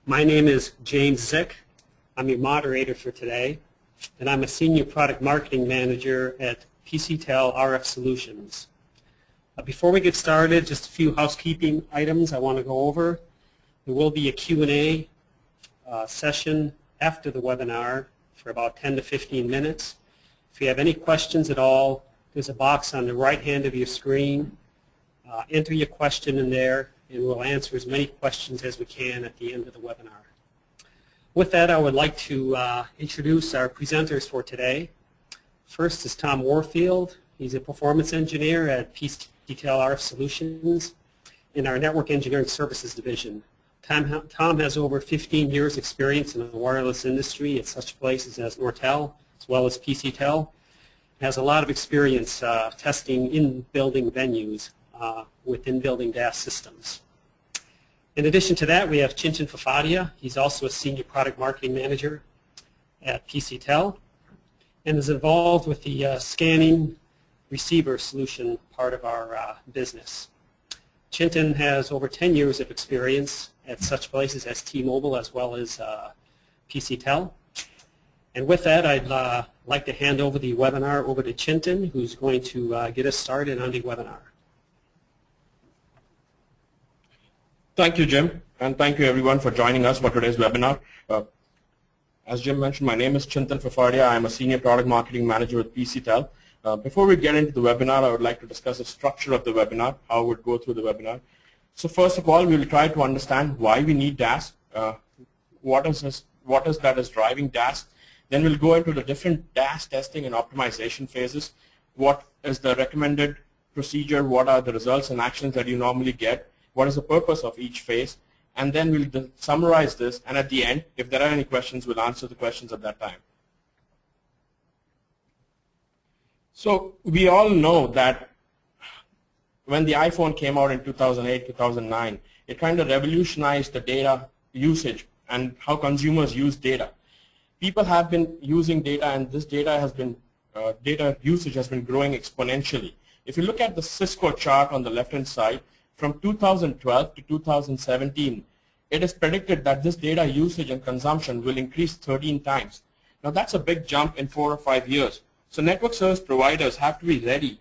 My name is James Zick. I'm your moderator for today, and I'm a Senior Product Marketing Manager at PCTEL RF Solutions. Before we get started, just a few housekeeping items I want to go over. There will be a Q&A session after the webinar for about 10 to 15 minutes. If you have any questions at all, there's a box on the right hand of your screen. Enter your question in there, and we'll answer as many questions as we can at the end of the webinar. With that, I would like to introduce our presenters for today. First is Tom Warfield. He's a performance engineer at PCTEL RF Solutions in our Network Engineering Services division. Tom has over 15 years experience in the wireless industry at such places as Nortel as well as PCTEL. Has a lot of experience testing in-building venues with in-building DAS systems. In addition to that, we have Chintan Fafadia. He's also a Senior Product Marketing Manager at PCTEL and is involved with the scanning receiver solution part of our business. Chintan has over 10 years of experience at such places as T-Mobile as well as PCTEL. And with that, I'd like to hand over the webinar over to Chintan, who's going to get us started on the webinar. Thank you, Jim, and thank you everyone for joining us for today's webinar. As Jim mentioned, my name is Chintan Fafadia. I'm a Senior Product Marketing Manager with PCTEL. Before we get into the webinar, I would like to discuss the structure of the webinar, how we would go through the webinar. So first of all, we will try to understand why we need DAS, what is that is driving DAS. Then we'll go into the different DAS testing and optimization phases. What is the recommended procedure? What are the results and actions that you normally get? What is the purpose of each phase? And then we'll summarize this, and at the end, if there are any questions, we'll answer the questions at that time. So we all know that when the iPhone came out in 2008, 2009, it kind of revolutionized the data usage and how consumers use data. People have been using data, and this data has been, data usage has been growing exponentially. If you look at the Cisco chart on the left-hand side, from 2012 to 2017, it is predicted that this data usage and consumption will increase 13 times. Now that's a big jump in 4 or 5 years. So network service providers have to be ready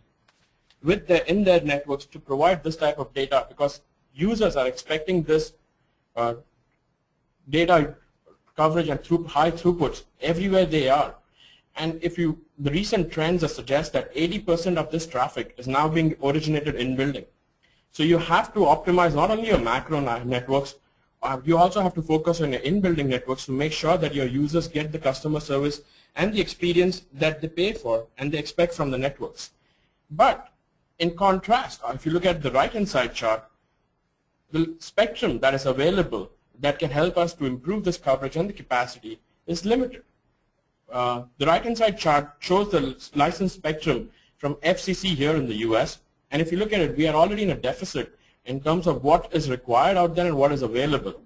with in their networks to provide this type of data, because users are expecting this data coverage and high throughputs everywhere they are. And the recent trends suggest that 80% of this traffic is now being originated in building. So you have to optimize not only your macro networks, you also have to focus on your in-building networks to make sure that your users get the customer service and the experience that they pay for and they expect from the networks. But in contrast, if you look at the right-hand side chart, the spectrum that is available that can help us to improve this coverage and the capacity is limited. The right-hand side chart shows the licensed spectrum from FCC here in the US. And if you look at it, we are already in a deficit in terms of what is required out there and what is available.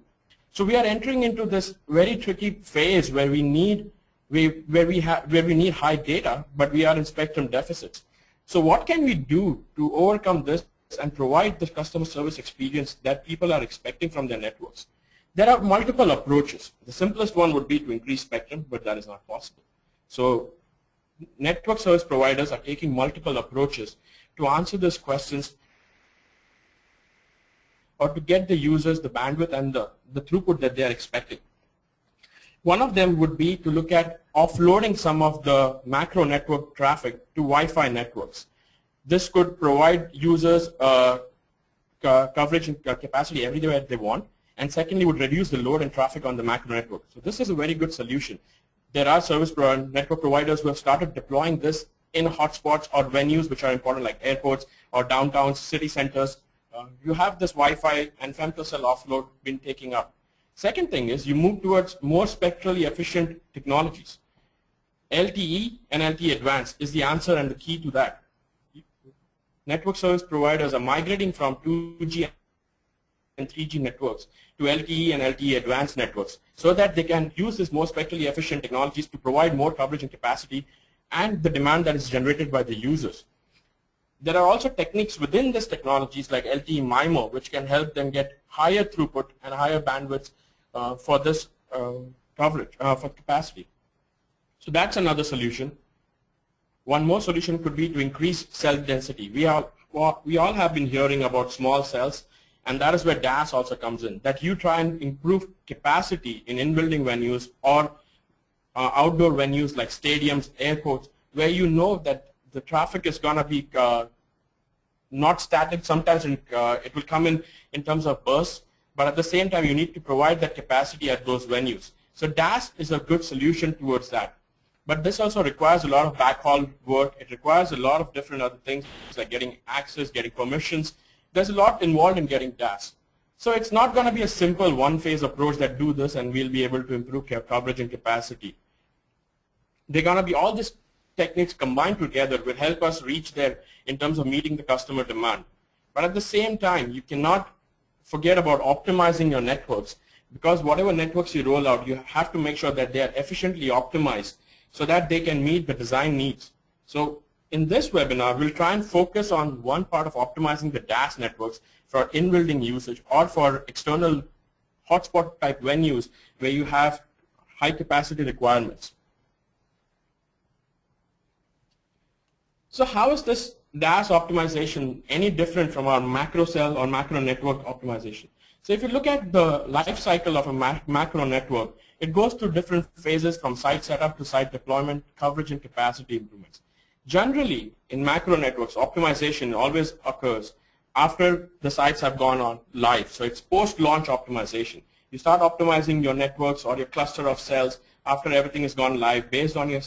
So we are entering into this very tricky phase where we need high data, but we are in spectrum deficits. So what can we do to overcome this and provide the customer service experience that people are expecting from their networks? There are multiple approaches. The simplest one would be to increase spectrum, but that is not possible. So network service providers are taking multiple approaches to answer these questions or to get the users the bandwidth and the throughput that they are expecting. One of them would be to look at offloading some of the macro network traffic to Wi-Fi networks. This could provide users coverage and capacity everywhere they want, and secondly would reduce the load and traffic on the macro network. So this is a very good solution. There are network providers who have started deploying this in hotspots or venues which are important, like airports or downtowns, city centers. You have this Wi-Fi and femtocell offload been taking up. Second thing is you move towards more spectrally efficient technologies. LTE and LTE Advanced is the answer and the key to that. Network service providers are migrating from 2G and 3G networks to LTE and LTE Advanced networks so that they can use this more spectrally efficient technologies to provide more coverage and capacity and the demand that is generated by the users. There are also techniques within these technologies like LTE MIMO which can help them get higher throughput and higher bandwidth for this coverage, for capacity. So that's another solution. One more solution could be to increase cell density. We all have been hearing about small cells, and that is where DAS also comes in, that you try and improve capacity in in-building venues or outdoor venues like stadiums, airports, where you know that the traffic is going to be not static. Sometimes it will come in terms of bursts, but at the same time you need to provide that capacity at those venues. So DAS is a good solution towards that. But this also requires a lot of backhaul work. It requires a lot of different other things like getting access, getting permissions. There's a lot involved in getting DAS. So it's not going to be a simple one-phase approach that do this and we'll be able to improve coverage and capacity. They're going to be all these techniques combined together will help us reach there in terms of meeting the customer demand. But at the same time, you cannot forget about optimizing your networks, because whatever networks you roll out, you have to make sure that they are efficiently optimized so that they can meet the design needs. So in this webinar, we'll try and focus on one part of optimizing the DAS networks for in-building usage or for external hotspot type venues where you have high capacity requirements. So how is this DAS optimization any different from our macro cell or macro network optimization? So if you look at the life cycle of a macro network, it goes through different phases from site setup to site deployment, coverage, and capacity improvements. Generally, in macro networks, optimization always occurs after the sites have gone on live. So it's post-launch optimization. You start optimizing your networks or your cluster of cells after everything has gone live based on your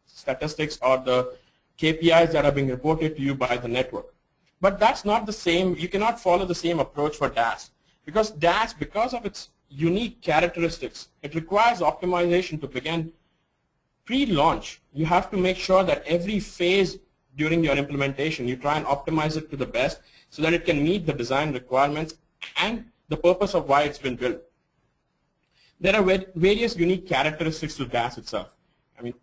statistics or the KPIs that are being reported to you by the network. But that's not the same. You cannot follow the same approach for DAS. Because DAS, because of its unique characteristics, it requires optimization to begin pre-launch. You have to make sure that every phase during your implementation, you try and optimize it to the best so that it can meet the design requirements and the purpose of why it's been built. There are various unique characteristics to DAS itself. I mean,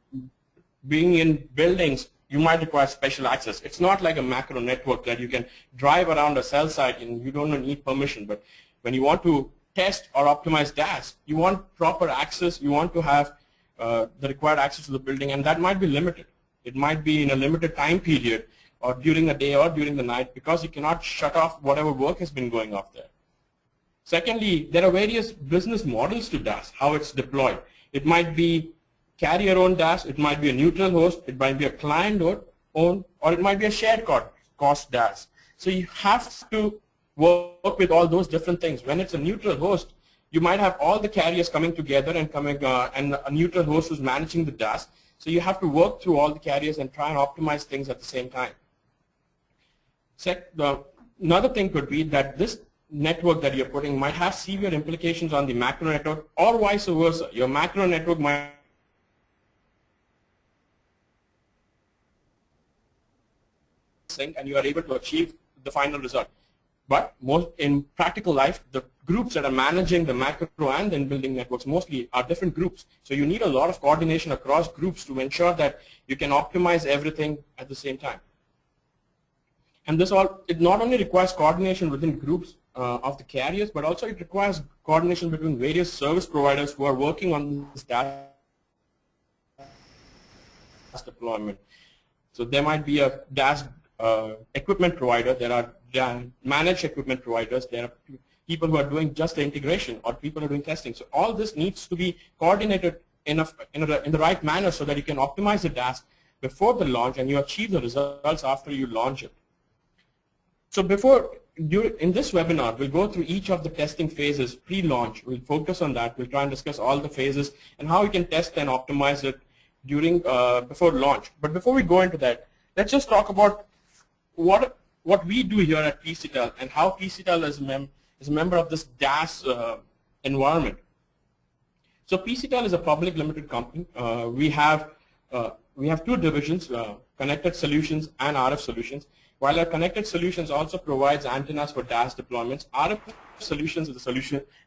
being in buildings, you might require special access. It's not like a macro network that you can drive around a cell site and you don't need permission. But when you want to test or optimize DAS, you want proper access. You want to have the required access to the building, and that might be limited. It might be in a limited time period or during the day or during the night, because you cannot shut off whatever work has been going off there. Secondly, there are various business models to DAS, how it's deployed. It might be carrier-owned DAS, it might be a neutral host, it might be a client-owned, or it might be a shared cost DAS. So you have to work with all those different things. When it's a neutral host, you might have all the carriers coming together and a neutral host who's managing the DAS. So you have to work through all the carriers and try and optimize things at the same time. Another thing could be that this network that you're putting might have severe implications on the macro network, or vice versa. Your macro network might sync and you are able to achieve the final result. But most in practical life, the groups that are managing the macro and the in-building networks mostly are different groups. So you need a lot of coordination across groups to ensure that you can optimize everything at the same time. And it not only requires coordination within groups of the carriers, but also it requires coordination between various service providers who are working on this DAS deployment. So there might be a DAS equipment provider, there are managed equipment providers, there are people who are doing just the integration, or people who are doing testing. So all this needs to be coordinated in the right manner so that you can optimize the DAS before the launch and you achieve the results after you launch it. So in this webinar, we'll go through each of the testing phases pre-launch. We'll focus on that. We'll try and discuss all the phases and how you can test and optimize it before launch. But before we go into that, let's just talk about what we do here at PCTEL and how PCTEL is a member of this DAS environment. So PCTEL is a public limited company. We have two divisions, Connected Solutions and RF Solutions. While our Connected Solutions also provides antennas for DAS deployments, RF Solutions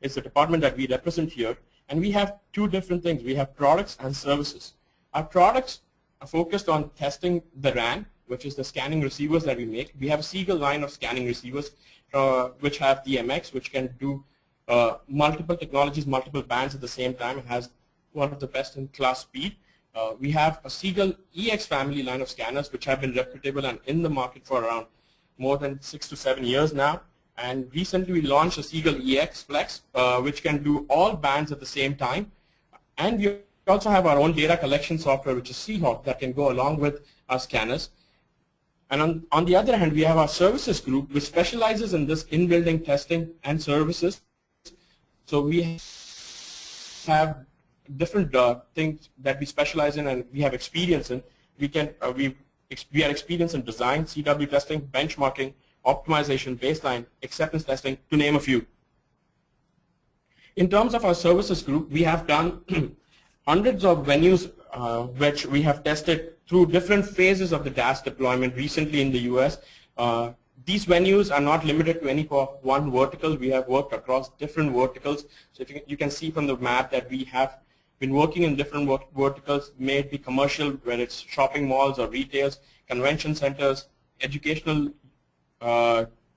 is the department that we represent here, and we have two different things. We have products and services. Our products are focused on testing the RAN, which is the scanning receivers that we make. We have a Siegel line of scanning receivers which have DMX, which can do multiple technologies, multiple bands at the same time. It has one of the best in class speed. We have a Seagull EX family line of scanners which have been reputable and in the market for around more than 6 to 7 years now. And recently we launched a Seagull EX Flex which can do all bands at the same time. And we also have our own data collection software which is Seahawk that can go along with our scanners. And on the other hand, we have our services group which specializes in this in-building testing and services. So we have different things that we specialize in and we have experience in. We are experienced in design, CW testing, benchmarking, optimization, baseline, acceptance testing, to name a few. In terms of our services group, we have done hundreds of venues which we have tested through different phases of the DAS deployment recently in the US. These venues are not limited to any one vertical. We have worked across different verticals. So if you can see from the map that we have been working in different verticals, may it be commercial, whether it's shopping malls or retails, convention centers, educational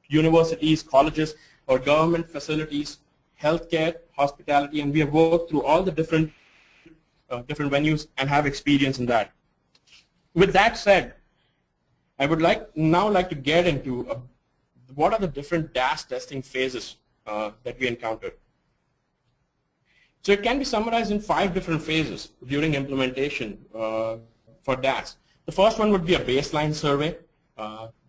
universities, colleges, or government facilities, healthcare, hospitality, and we have worked through all the different venues and have experience in that. With that said, I would now like to get into what are the different DAS testing phases that we encountered. So it can be summarized in 5 different phases during implementation for DAS. The first one would be a baseline survey,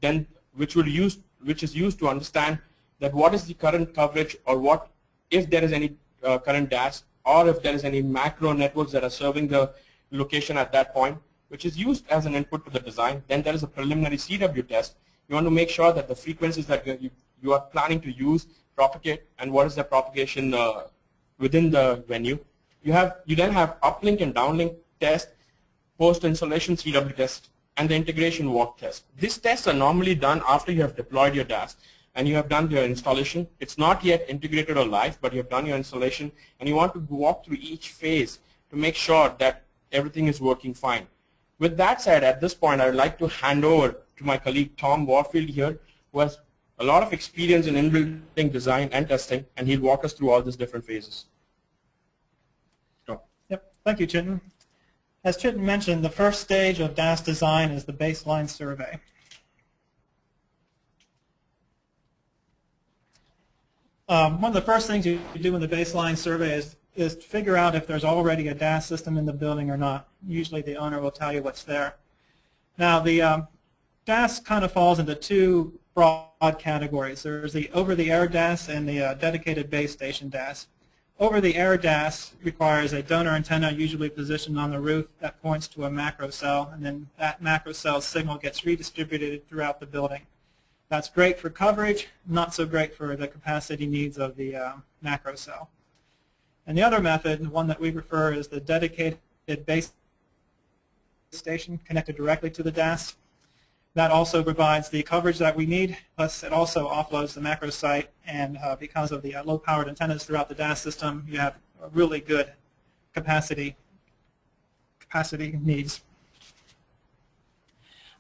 then which is used to understand that what is the current coverage, or what if there is any current DAS, or if there is any macro networks that are serving the location at that point, which is used as an input to the design. Then there is a preliminary CW test. You want to make sure that the frequencies that you are planning to use propagate, and what is the propagation within the venue. You then have uplink and downlink test, post-installation CW test, and the integration walk test. These tests are normally done after you have deployed your DAS and you have done your installation. It's not yet integrated or live, but you have done your installation, and you want to walk through each phase to make sure that everything is working fine. With that said, at this point, I would like to hand over to my colleague Tom Warfield here, who has a lot of experience in in-building design and testing, and he'll walk us through all these different phases. Tom. Yep, thank you, Chitin. As Chitin mentioned, the first stage of DAS design is the baseline survey. One of the first things you do in the baseline survey is to figure out if there's already a DAS system in the building or not. Usually the owner will tell you what's there. Now the DAS kind of falls into 2 broad categories. There's the over-the-air DAS and the dedicated base station DAS. Over-the-air DAS requires a donor antenna usually positioned on the roof that points to a macro cell, and then that macro cell signal gets redistributed throughout the building. That's great for coverage, not so great for the capacity needs of the macro cell. And the other method, the one that we prefer, is the dedicated base station connected directly to the DAS. That also provides the coverage that we need, plus it also offloads the macro site, and because of the low-powered antennas throughout the DAS system, you have a really good capacity needs.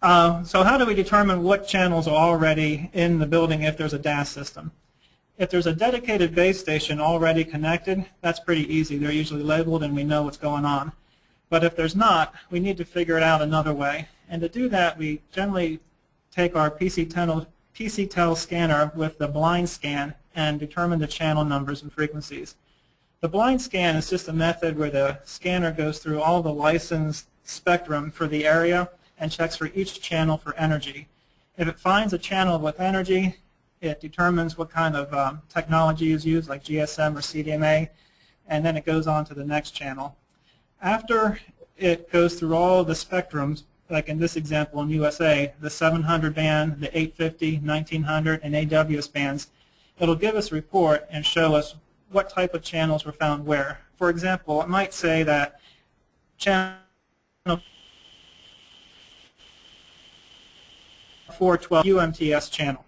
So how do we determine what channels are already in the building if there's a DAS system? If there's a dedicated base station already connected, that's pretty easy. They're usually labeled and we know what's going on. But if there's not, we need to figure it out another way. And to do that, we generally take our PCTEL scanner with the blind scan and determine the channel numbers and frequencies. The blind scan is just a method where the scanner goes through all the licensed spectrum for the area and checks for each channel for energy. If it finds a channel with energy, it determines what kind of technology is used, like GSM or CDMA, and then it goes on to the next channel. After it goes through all the spectrums, like in this example in USA, the 700 band, the 850, 1900, and AWS bands, it'll give us a report and show us what type of channels were found where. For example, it might say that channel 412 UMTS channel.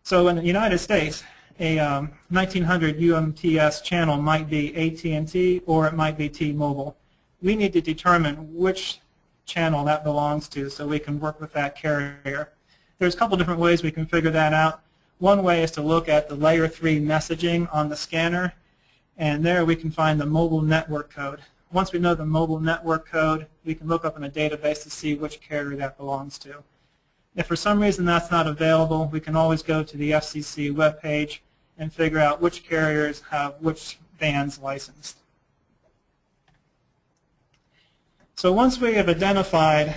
So in the United States, a 1900 UMTS channel might be AT&T or it might be T-Mobile. We need to determine which channel that belongs to so we can work with that carrier. There's a couple different ways we can figure that out. One way is to look at the layer 3 messaging on the scanner, and there we can find the mobile network code. Once we know the mobile network code, we can look up in a database to see which carrier that belongs to. If for some reason that's not available, we can always go to the FCC webpage and figure out which carriers have which bands licensed. So once we have identified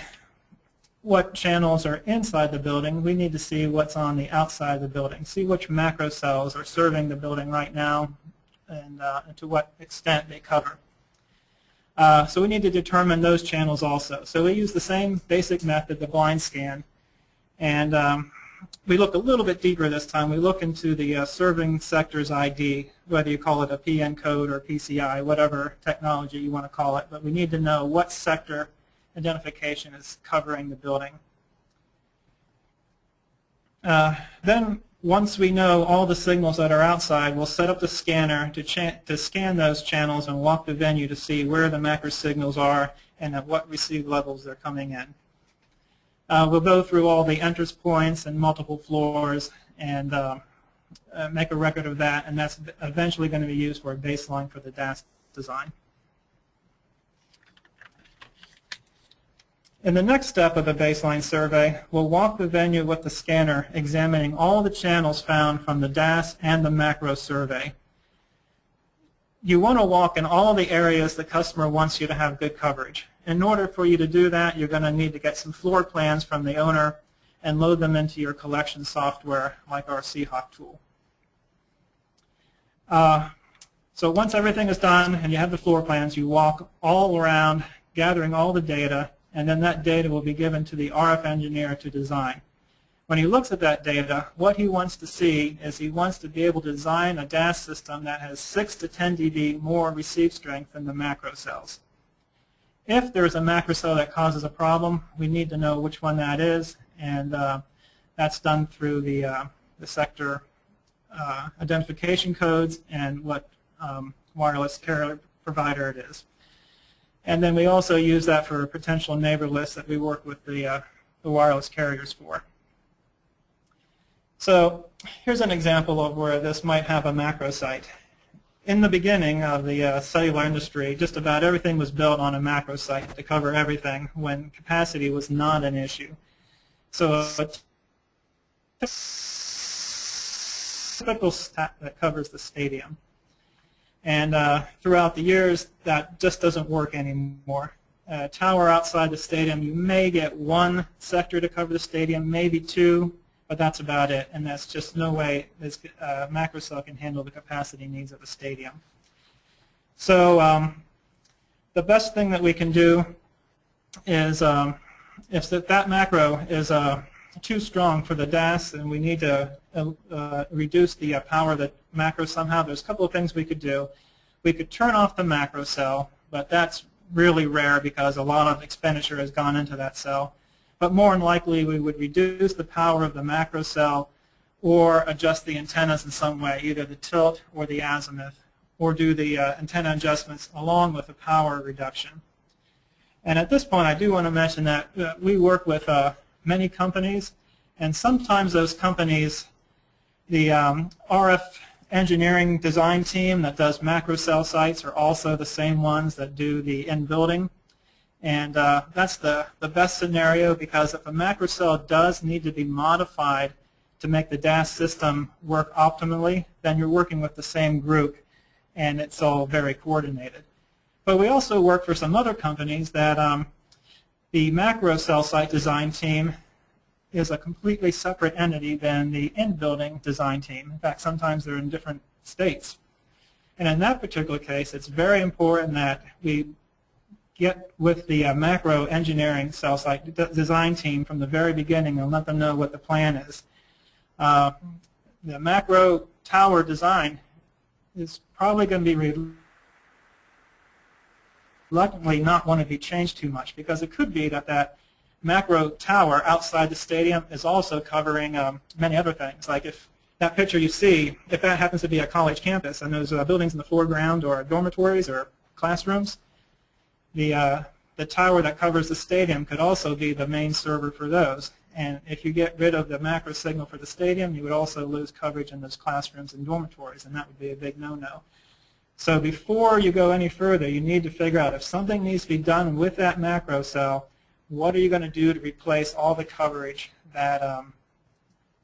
what channels are inside the building, we need to see what's on the outside of the building, see which macro cells are serving the building right now and to what extent they cover. So we need to determine those channels also. So we use the same basic method, the blind scan, and we look a little bit deeper this time. We look into the serving sector's ID, whether you call it a PN code or PCI, whatever technology you want to call it, but we need to know what sector identification is covering the building. Then once we know all the signals that are outside, we'll set up the scanner to scan those channels and walk the venue to see where the macro signals are and at what receive levels they're coming in. We'll go through all the entrance points and multiple floors and make a record of that, and that's eventually going to be used for a baseline for the DAS design. In the next step of the baseline survey, we'll walk the venue with the scanner, examining all the channels found from the DAS and the macro survey. You want to walk in all the areas the customer wants you to have good coverage. In order for you to do that, you're going to need to get some floor plans from the owner and load them into your collection software like our Seahawk tool. So once everything is done and you have the floor plans, you walk all around gathering all the data, and then that data will be given to the RF engineer to design. When he looks at that data, what he wants to see is he wants to be able to design a DAS system that has 6 to 10 dB more receive strength than the macro cells. If there's a macro cell that causes a problem, we need to know which one that is, and that's done through the sector identification codes and what wireless carrier provider it is. And then we also use that for a potential neighbor list that we work with the wireless carriers for. So here's an example of where this might have a macro site. In the beginning of the cellular industry, just about everything was built on a macro site to cover everything when capacity was not an issue. So a typical stat that covers the stadium. And throughout the years, that just doesn't work anymore. A tower outside the stadium, you may get one sector to cover the stadium, maybe two, but that's about it. And that's just no way this macro cell can handle the capacity needs of a stadium. So the best thing that we can do is if that macro is too strong for the DAS and we need to reduce the power of the macro somehow, there's a couple of things we could do. We could turn off the macro cell, but that's really rare because a lot of expenditure has gone into that cell. But more than likely, we would reduce the power of the macro cell or adjust the antennas in some way, either the tilt or the azimuth, or do the antenna adjustments along with the power reduction. And at this point, I do want to mention that we work with many companies, and sometimes those companies, the RF engineering design team that does macro cell sites are also the same ones that do the in-building. And that's the best scenario, because if a macro cell does need to be modified to make the DAS system work optimally, then you're working with the same group and it's all very coordinated. But we also work for some other companies that the macro cell site design team is a completely separate entity than the in-building design team. In fact, sometimes they're in different states. And in that particular case, it's very important that we get with the macro engineering cell site design team from the very beginning and let them know what the plan is. The macro tower design is probably going to be reluctantly not want to be changed too much, because it could be that that macro tower outside the stadium is also covering many other things. Like if that picture you see, if that happens to be a college campus and there's buildings in the foreground or dormitories or classrooms, the tower that covers the stadium could also be the main server for those. And if you get rid of the macro signal for the stadium, you would also lose coverage in those classrooms and dormitories, and that would be a big no-no. So before you go any further, you need to figure out if something needs to be done with that macro cell, what are you going to do to replace all the coverage that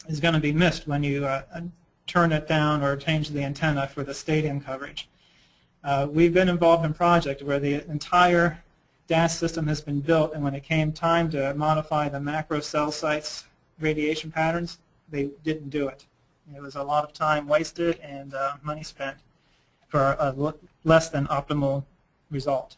is going to be missed when you turn it down or change the antenna for the stadium coverage. We've been involved in a project where the entire DAS system has been built, and when it came time to modify the macro cell sites radiation patterns, they didn't do it. It was a lot of time wasted and money spent for a less than optimal result.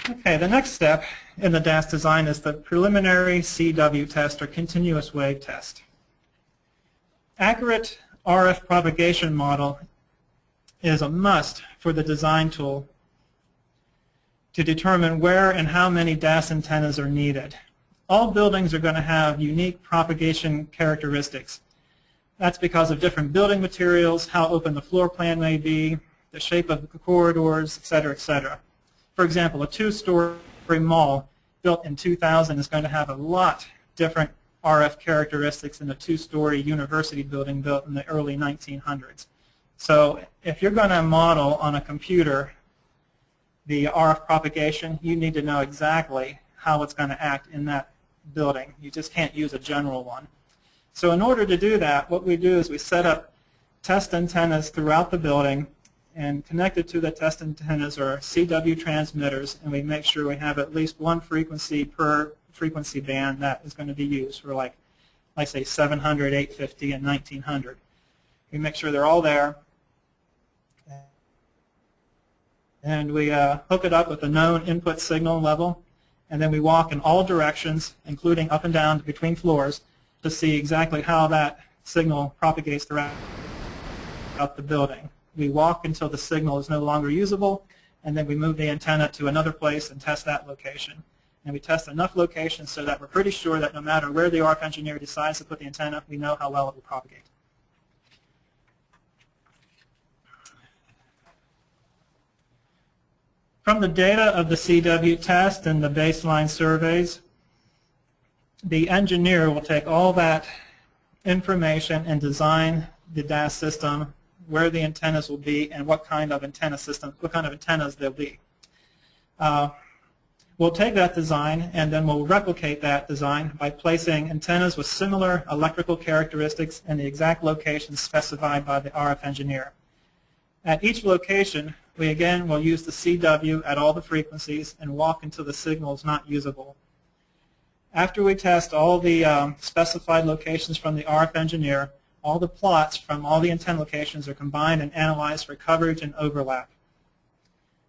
Okay, the next step in the DAS design is the preliminary CW test, or continuous wave test. Accurate RF propagation model is a must for the design tool to determine where and how many DAS antennas are needed. All buildings are going to have unique propagation characteristics. That's because of different building materials, how open the floor plan may be, the shape of the corridors, et cetera, et cetera. For example, a two-story mall built in 2000 is going to have a lot different RF characteristics than a two-story university building built in the early 1900s. So if you're going to model on a computer the RF propagation, you need to know exactly how it's going to act in that building. You just can't use a general one. So in order to do that, what we do is we set up test antennas throughout the building, and connected to the test antennas are CW transmitters, and we make sure we have at least one frequency per frequency band that is going to be used for, like say 700, 850, and 1900. We make sure they're all there, and we hook it up with a known input signal level, and then we walk in all directions, including up and down between floors, to see exactly how that signal propagates throughout the building. We walk until the signal is no longer usable, and then we move the antenna to another place and test that location. And we test enough locations so that we're pretty sure that no matter where the RF engineer decides to put the antenna, we know how well it will propagate. From the data of the CW test and the baseline surveys, the engineer will take all that information and design the DAS system, where the antennas will be, and what kind of antenna system, what kind of antennas they'll be. We'll take that design and then we'll replicate that design by placing antennas with similar electrical characteristics in the exact locations specified by the RF engineer. At each location, we again will use the CW at all the frequencies and walk until the signal is not usable. After we test all the specified locations from the RF engineer, all the plots from all the antenna locations are combined and analyzed for coverage and overlap.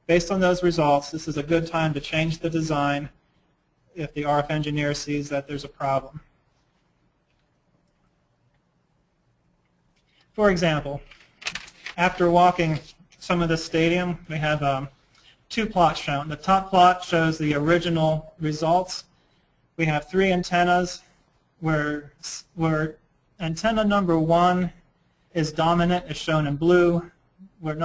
Based on those results, this is a good time to change the design if the RF engineer sees that there's a problem. For example, after walking some of the stadium, we have two plots shown. The top plot shows the original results. We have three antennas where antenna number 1 is dominant, is shown in blue, where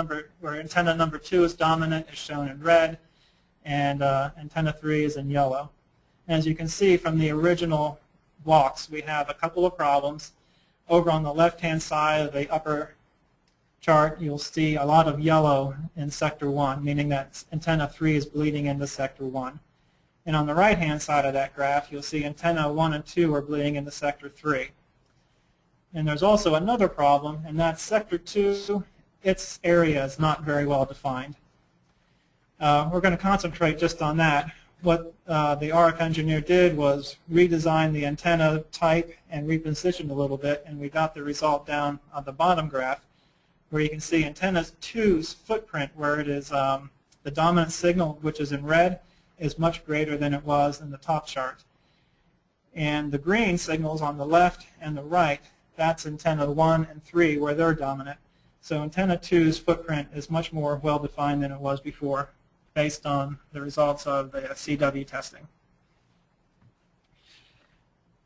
antenna number 2 is dominant, is shown in red, and antenna 3 is in yellow. And as you can see from the original walks, we have a couple of problems. Over on the left-hand side of the upper chart, you'll see a lot of yellow in sector 1, meaning that antenna 3 is bleeding into sector 1. And on the right-hand side of that graph, you'll see antenna 1 and 2 are bleeding into sector 3. And there's also another problem, and that's sector 2, its area is not very well defined. We're going to concentrate just on that. What the RF engineer did was redesign the antenna type and reposition a little bit, and we got the result down on the bottom graph, where you can see antenna 2's footprint, where it is the dominant signal, which is in red, is much greater than it was in the top chart. And the green signals on the left and the right, that's antenna 1 and 3 where they're dominant. So antenna 2's footprint is much more well-defined than it was before, based on the results of the CW testing.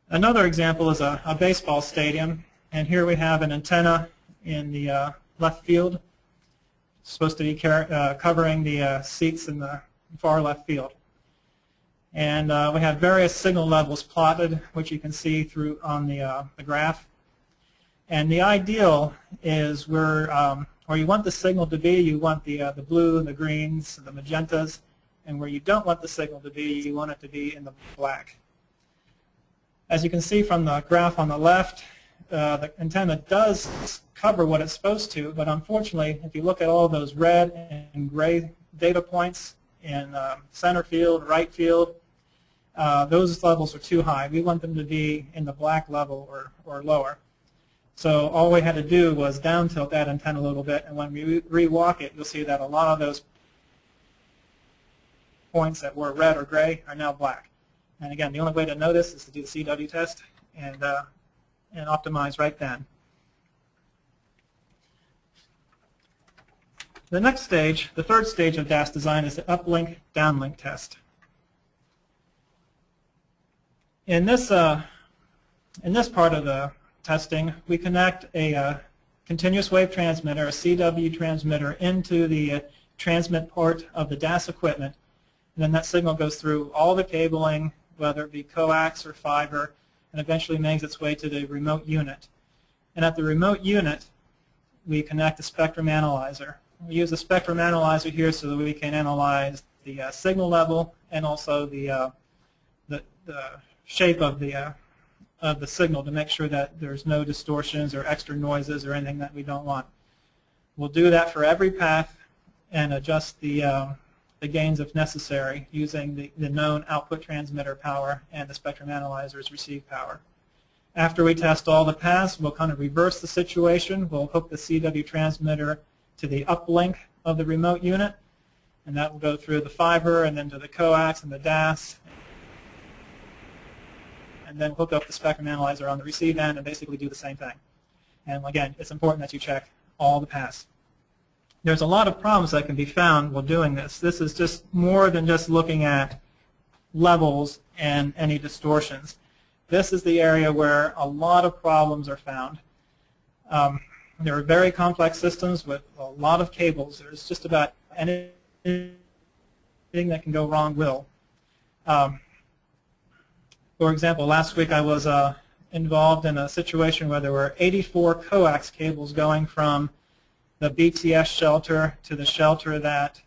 Another example is a baseball stadium, and here we have an antenna in the left field. It's supposed to be covering the seats in the far left field. And we have various signal levels plotted, which you can see through on the graph. And the ideal is where you want the signal to be, you want the blue, the greens, the magentas, and where you don't want the signal to be, you want it to be in the black. As you can see from the graph on the left, the antenna does cover what it's supposed to, but unfortunately, if you look at all those red and gray data points in center field, right field, those levels are too high. We want them to be in the black level or lower. So all we had to do was down tilt that antenna a little bit, and when we re-walk it, you'll see that a lot of those points that were red or gray are now black. And again, the only way to know this is to do the CW test and optimize right then. The next stage, the third stage of DAS design, is the uplink downlink test. In this part of the testing, we connect a continuous wave transmitter, a CW transmitter, into the transmit port of the DAS equipment, and then that signal goes through all the cabling, whether it be coax or fiber, and eventually makes its way to the remote unit. And at the remote unit, we connect a spectrum analyzer. We use a spectrum analyzer here so that we can analyze the signal level and also the shape of the signal to make sure that there's no distortions or extra noises or anything that we don't want. We'll do that for every path and adjust the gains if necessary using the known output transmitter power and the spectrum analyzer's receive power. After we test all the paths, we'll kind of reverse the situation. We'll hook the CW transmitter to the uplink of the remote unit, and that will go through the fiber and then to the coax and the DAS, and then hook up the spectrum analyzer on the receive end and basically do the same thing. And again, it's important that you check all the paths. There's a lot of problems that can be found while doing this. This is just more than just looking at levels and any distortions. This is the area where a lot of problems are found. There are very complex systems with a lot of cables. There's just about anything that can go wrong will. For example, last week I was involved in a situation where there were 84 coax cables going from the BTS shelter to the shelter that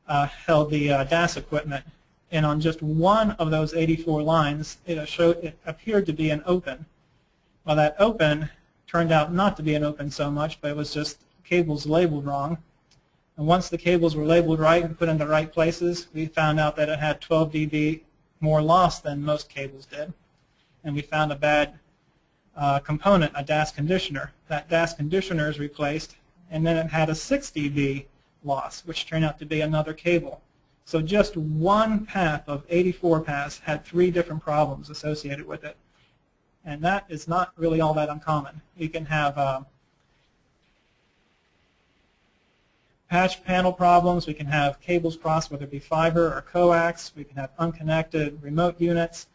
held the DAS equipment. And on just one of those 84 lines, it appeared to be an open. Well, that open turned out not to be an open so much, but it was just cables labeled wrong. And once the cables were labeled right and put in the right places, we found out that it had 12 dB more loss than most cables did. And we found a bad component, a DAS conditioner. That DAS conditioner is replaced, and then it had a 6 dB loss, which turned out to be another cable. So just one path of 84 paths had 3 different problems associated with it. And that is not really all that uncommon. You can have patch panel problems. We can have cables crossed, whether it be fiber or coax. We can have unconnected remote units,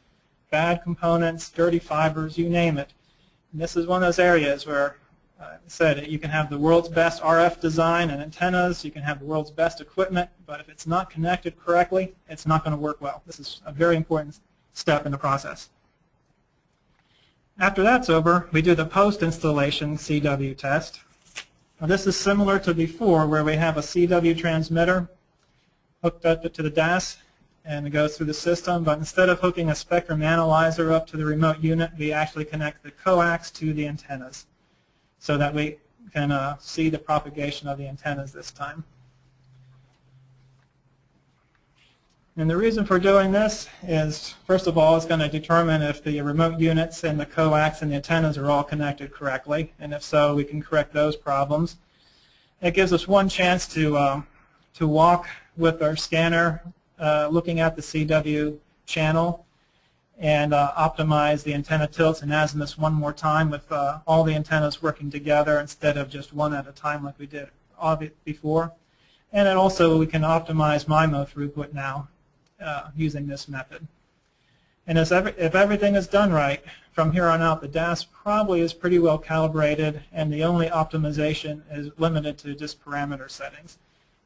bad components, dirty fibers, you name it. And this is one of those areas where, I said, you can have the world's best RF design and antennas. You can have the world's best equipment, but if it's not connected correctly, it's not going to work well. This is a very important step in the process. After that's over, we do the post-installation CW test. Now, this is similar to before, where we have a CW transmitter hooked up to the DAS and it goes through the system, but instead of hooking a spectrum analyzer up to the remote unit, we actually connect the coax to the antennas so that we can see the propagation of the antennas this time. And the reason for doing this is, first of all, it's going to determine if the remote units and the coax and the antennas are all connected correctly, and if so, we can correct those problems. It gives us one chance to walk with our scanner looking at the CW channel and optimize the antenna tilts and azimuths one more time with all the antennas working together instead of just one at a time like we did before. And then also we can optimize MIMO throughput now using this method. And if everything is done right, from here on out the DAS probably is pretty well calibrated, and the only optimization is limited to just parameter settings.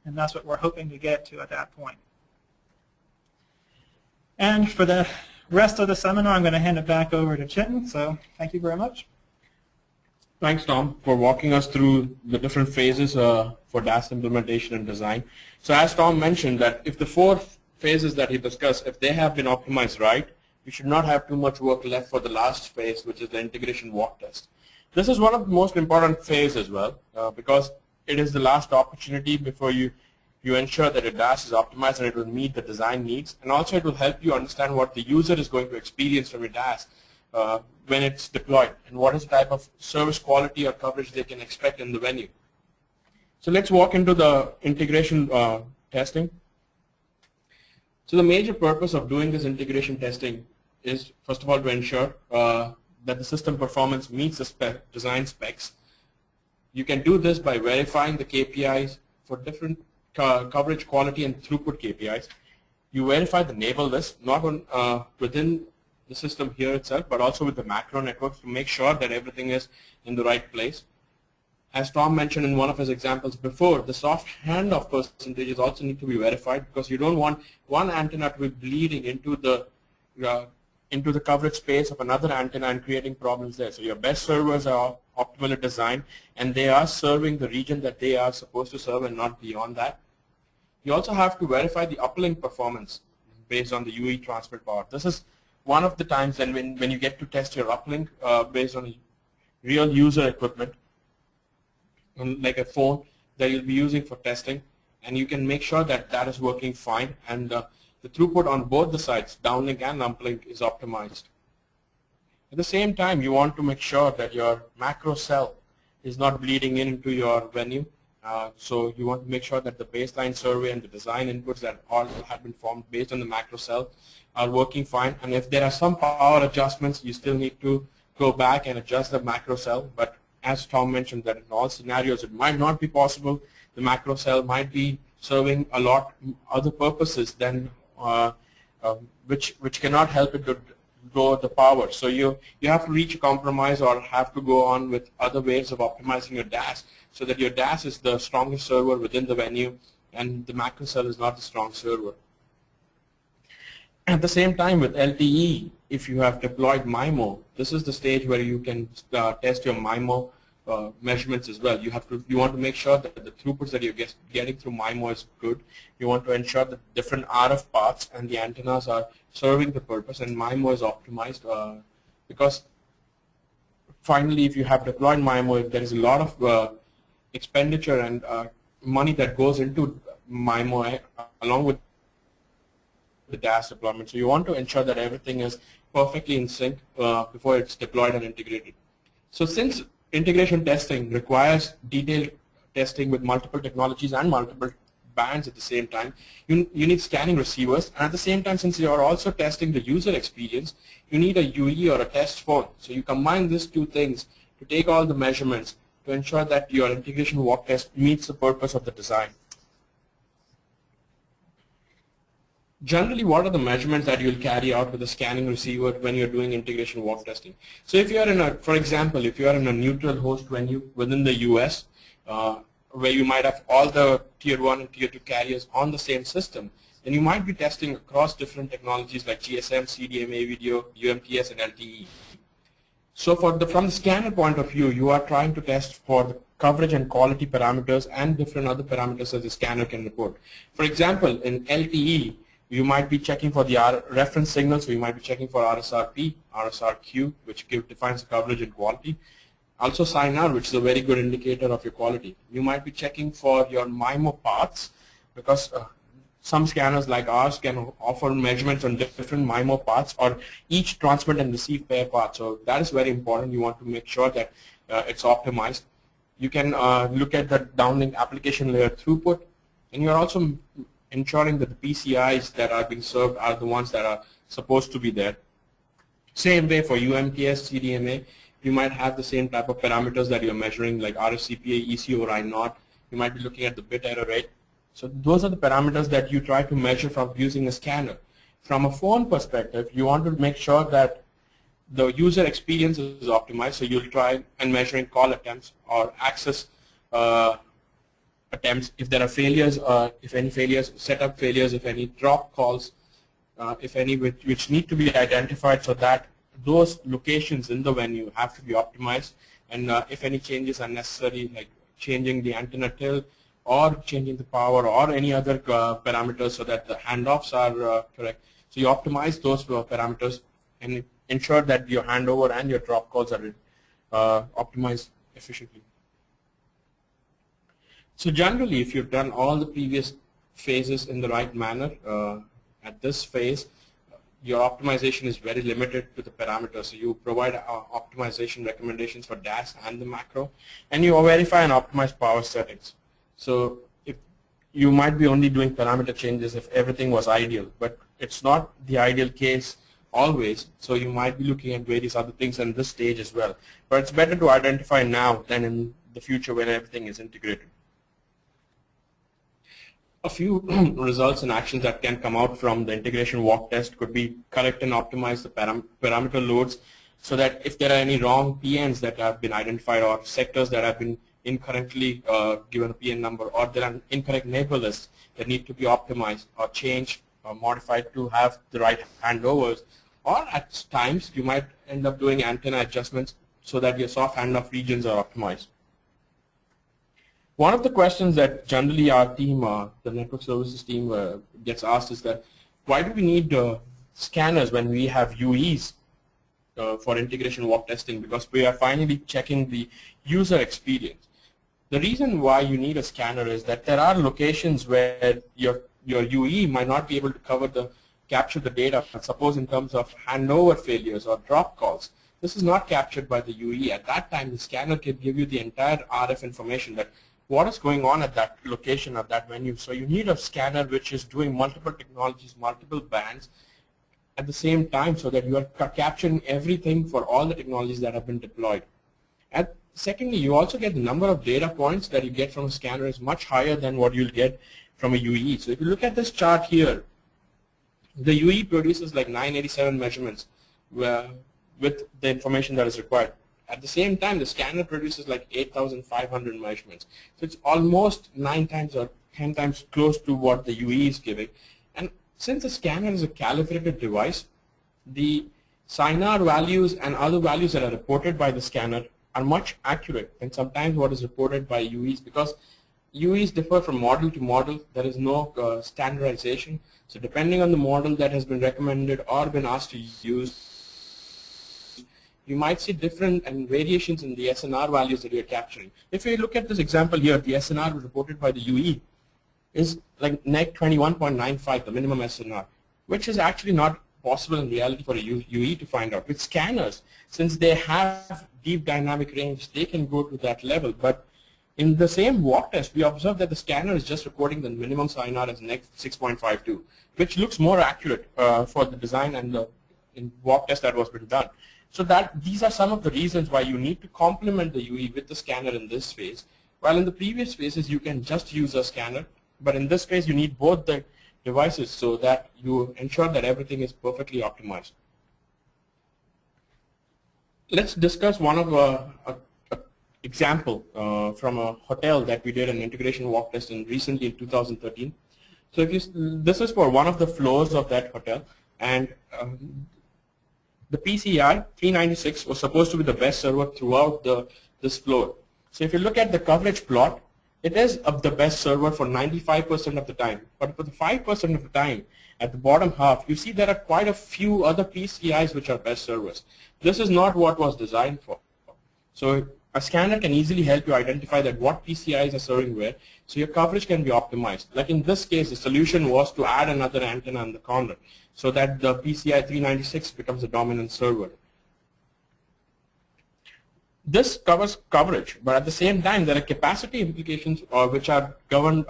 And that's what we're hoping to get to at that point. And for the rest of the seminar, I'm going to hand it back over to Chintan. So thank you very much. Thanks, Tom, for walking us through the different phases for DAS implementation and design. So as Tom mentioned, that if the 4 phases that he discussed, if they have been optimized right, we should not have too much work left for the last phase, which is the integration walk test. This is one of the most important phases as well, because it is the last opportunity before you ensure that your DAS is optimized and it will meet the design needs, and also it will help you understand what the user is going to experience from your DAS when it's deployed, and what is the type of service quality or coverage they can expect in the venue. So let's walk into the integration testing. So the major purpose of doing this integration testing is, first of all, to ensure that the system performance meets the design specs. You can do this by verifying the KPIs for different coverage, quality, and throughput KPIs. You verify the neighbor list, not within the system here itself, but also with the macro networks to make sure that everything is in the right place. As Tom mentioned in one of his examples before, the soft handoff percentages also need to be verified, because you don't want one antenna to be bleeding into the coverage space of another antenna and creating problems there. So your best servers are optimally designed, and they are serving the region that they are supposed to serve and not beyond that. You also have to verify the uplink performance based on the UE transfer power. This is one of the times when you get to test your uplink based on real user equipment, like a phone that you'll be using for testing, and you can make sure that that is working fine, and the throughput on both the sides, downlink and uplink, is optimized. At the same time, you want to make sure that your macro cell is not bleeding into your venue. So you want to make sure that the baseline survey and the design inputs that all have been formed based on the macro cell are working fine. And if there are some power adjustments, you still need to go back and adjust the macro cell. But as Tom mentioned, that in all scenarios it might not be possible. The macro cell might be serving a lot other purposes than which cannot help it to grow the power. So you have to reach a compromise or have to go on with other ways of optimizing your DAS, so that your DAS is the strongest server within the venue and the macro cell is not the strong server. At the same time, with LTE, if you have deployed MIMO, this is the stage where you can test your MIMO measurements as well. You want to make sure that the throughputs that you're getting through MIMO is good. You want to ensure that different RF paths and the antennas are serving the purpose, and MIMO is optimized because finally, if you have deployed MIMO, if there is a lot of expenditure and money that goes into MIMO along with the DAS deployment. So you want to ensure that everything is perfectly in sync before it's deployed and integrated. So since integration testing requires detailed testing with multiple technologies and multiple bands at the same time, you need scanning receivers, and at the same time, since you are also testing the user experience, you need a UE or a test phone. So you combine these two things to take all the measurements to ensure that your integration walk test meets the purpose of the design. Generally, what are the measurements that you'll carry out with a scanning receiver when you're doing integration walk testing? So if you're in a, for example, if you're in a neutral host venue within the US, where you might have all the tier 1 and tier 2 carriers on the same system, then you might be testing across different technologies like GSM, CDMA video, UMTS, and LTE. So from the scanner point of view, you are trying to test for the coverage and quality parameters and different other parameters that the scanner can report. For example, in LTE, you might be checking for the reference signals, so you might be checking for RSRP, RSRQ, which defines the coverage and quality. Also SINR, which is a very good indicator of your quality. You might be checking for your MIMO paths, because some scanners like ours can offer measurements on different MIMO paths or each transmit and receive pair path. So that is very important. You want to make sure that it's optimized. You can look at the downlink application layer throughput, and you're also ensuring that the PCIs that are being served are the ones that are supposed to be there. Same way for UMTS, CDMA, you might have the same type of parameters that you're measuring, like RFCPA, ECO, or I0. You might be looking at the bit error rate. So those are the parameters that you try to measure from using a scanner. From a phone perspective, you want to make sure that the user experience is optimized, so you'll try and measuring call attempts or access attempts. If there are failures, if any failures, setup failures, if any drop calls, if any, which need to be identified so that those locations in the venue have to be optimized, and if any changes are necessary, like changing the antenna tilt or changing the power or any other parameters so that the handoffs are correct. So you optimize those parameters and ensure that your handover and your drop calls are optimized efficiently. So generally, if you've done all the previous phases in the right manner, at this phase, your optimization is very limited to the parameters. So you provide optimization recommendations for DAS and the macro, and you verify and optimize power settings. So if you might be only doing parameter changes if everything was ideal, but it's not the ideal case always. So you might be looking at various other things in this stage as well. But it's better to identify now than in the future when everything is integrated. A few results and actions that can come out from the integration walk test could be correct and optimize the parameter loads, so that if there are any wrong PNs that have been identified or sectors that have been incorrectly given a PN number, or there are incorrect neighbor lists that need to be optimized or changed or modified to have the right handovers, or at times you might end up doing antenna adjustments so that your soft handoff regions are optimized. One of the questions that generally our team, the network services team, gets asked is that why do we need scanners when we have UEs for integration walk testing? Because we are finally checking the user experience. The reason why you need a scanner is that there are locations where your UE might not be able to capture the data. Suppose in terms of handover failures or drop calls, this is not captured by the UE. At that time, the scanner can give you the entire RF information that what is going on at that location of that venue. So you need a scanner which is doing multiple technologies, multiple bands at the same time, so that you are capturing everything for all the technologies that have been deployed. And secondly, you also get the number of data points that you get from a scanner is much higher than what you'll get from a UE. So if you look at this chart here, the UE produces like 987 measurements with the information that is required. At the same time, the scanner produces like 8,500 measurements. So it's almost 9 times or 10 times close to what the UE is giving. And since the scanner is a calibrated device, the SINAR values and other values that are reported by the scanner are much accurate than sometimes what is reported by UEs, because UEs differ from model to model. There is no standardization. So depending on the model that has been recommended or been asked to use, you might see different and variations in the SNR values that you're capturing. If you look at this example here, the SNR reported by the UE is like neg 21.95, the minimum SNR, which is actually not possible in reality for a UE to find out. With scanners, since they have deep dynamic range, they can go to that level. But in the same walk test, we observed that the scanner is just reporting the minimum SNR as neg 6.52, which looks more accurate for the design and the walk test that was been done. So these are some of the reasons why you need to complement the UE with the scanner in this phase. While in the previous phases, you can just use a scanner. But in this phase, you need both the devices so that you ensure that everything is perfectly optimized. Let's discuss one of an example from a hotel that we did an integration walk test in recently in 2013. So if this is for one of the floors of that hotel, and the PCI 396 was supposed to be the best server throughout this floor. So if you look at the coverage plot, it is the best server for 95% of the time. But for the 5% of the time, at the bottom half, you see there are quite a few other PCIs which are best servers. This is not what was designed for. So a scanner can easily help you identify that what PCIs are serving where, so your coverage can be optimized. Like in this case, the solution was to add another antenna in the corner so that the PCI 396 becomes a dominant server. This covers coverage, but at the same time, there are capacity implications which are governed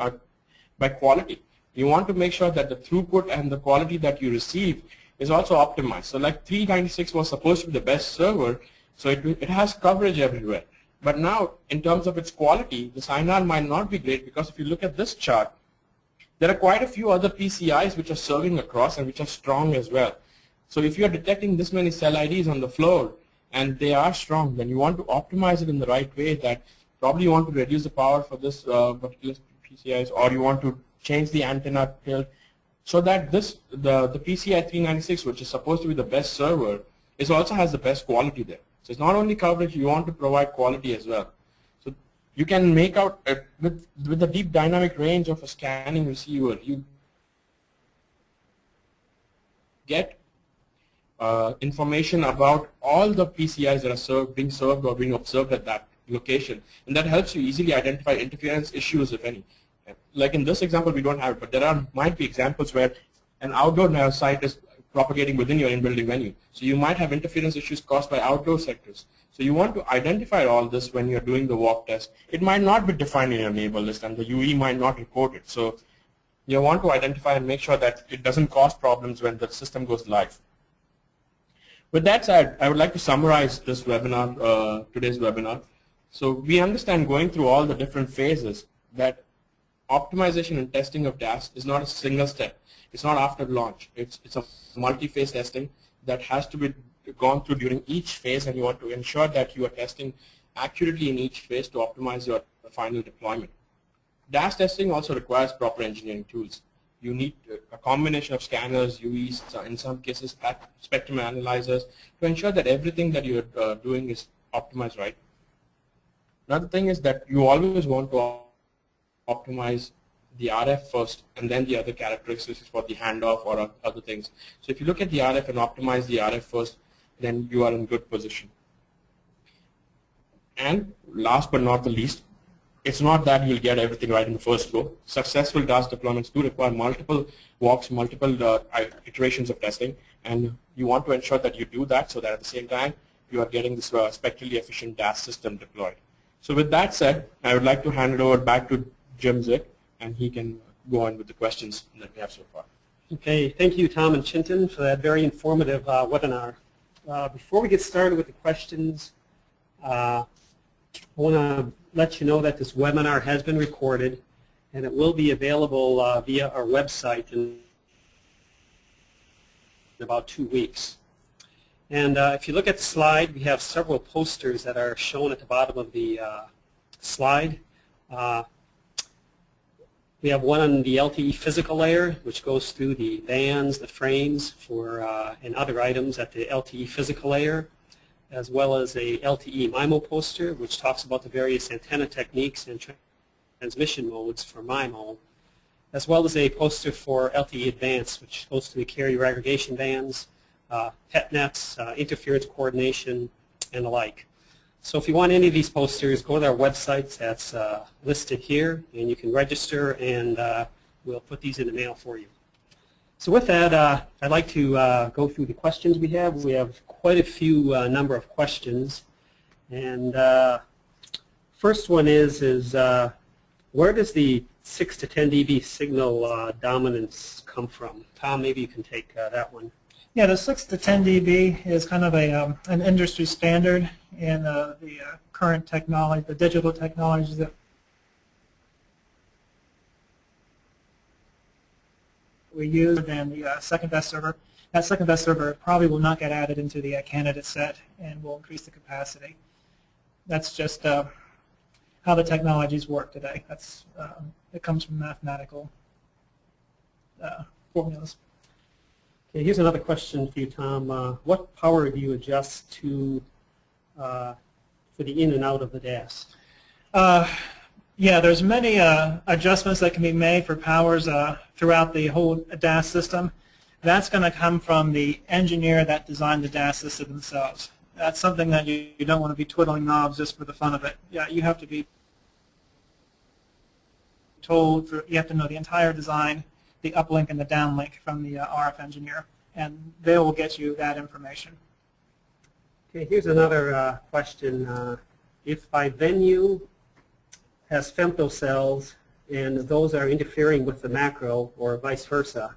by quality. You want to make sure that the throughput and the quality that you receive is also optimized. So like 396 was supposed to be the best server, so it has coverage everywhere. But now, in terms of its quality, the SINAR might not be great, because if you look at this chart, there are quite a few other PCIs which are serving across and which are strong as well. So if you are detecting this many cell IDs on the floor and they are strong, then you want to optimize it in the right way, that probably you want to reduce the power for this particular PCIs, or you want to change the antenna tilt so that the PCI 396, which is supposed to be the best server, also has the best quality there. So it's not only coverage, you want to provide quality as well. So you can make out, with the deep dynamic range of a scanning receiver, you get information about all the PCIs that are being served or being observed at that location, and that helps you easily identify interference issues, if any. Like in this example, we don't have it, but there might be examples where an outdoor site is propagating within your in-building venue. So you might have interference issues caused by outdoor sectors. So you want to identify all this when you're doing the walk test. It might not be defined in your neighbor list, and the UE might not report it. So you want to identify and make sure that it doesn't cause problems when the system goes live. With that said, I would like to summarize this webinar, today's webinar. So we understand, going through all the different phases, that optimization and testing of DAS is not a single step. It's not after launch. It's a multi-phase testing that has to be gone through during each phase, and you want to ensure that you are testing accurately in each phase to optimize your final deployment. DAS testing also requires proper engineering tools. You need a combination of scanners, UEs, in some cases spectrum analyzers, to ensure that everything that you're doing is optimized right. Another thing is that you always want to optimize the RF first, and then the other characteristics for the handoff or other things. So if you look at the RF and optimize the RF first, then you are in good position. And last but not the least, it's not that you'll get everything right in the first go. Successful DAS deployments do require multiple walks, multiple iterations of testing, and you want to ensure that you do that so that at the same time you are getting this spectrally efficient DAS system deployed. So with that said, I would like to hand it over back to Jim Zick, and he can go on with the questions that we have so far. Okay, thank you, Tom and Chintan, for that very informative webinar. Before we get started with the questions, I want to let you know that this webinar has been recorded, and it will be available via our website in about 2 weeks. And if you look at the slide, we have several posters that are shown at the bottom of the slide. We have one on the LTE physical layer, which goes through the bands, the frames, and other items at the LTE physical layer, as well as a LTE MIMO poster, which talks about the various antenna techniques and transmission modes for MIMO, as well as a poster for LTE Advanced, which goes to the carrier aggregation bands, pet nets, interference coordination, and the like. So if you want any of these posters, go to our website that's listed here, and you can register, and we'll put these in the mail for you. So with that, I'd like to go through the questions we have. We have quite a few number of questions. And first one is where does the 6 to 10 dB signal dominance come from? Tom, maybe you can take that one. Yeah, the 6 to 10 dB is kind of an industry standard in the current technology, the digital technologies that we use, and the second best server. That second best server probably will not get added into the candidate set and will increase the capacity. That's just how the technologies work today. That's it comes from mathematical formulas. Okay, here's another question for you, Tom. What power do you adjust to for the in and out of the DAS? Yeah, there's many adjustments that can be made for powers throughout the whole DAS system. That's going to come from the engineer that designed the DAS system themselves. That's something that you don't want to be twiddling knobs just for the fun of it. Yeah, you have to be told, you have to know the entire design, the uplink and the downlink from the RF engineer, and they will get you that information. Okay, here's another question. If by venue has femtocells and those are interfering with the macro or vice versa,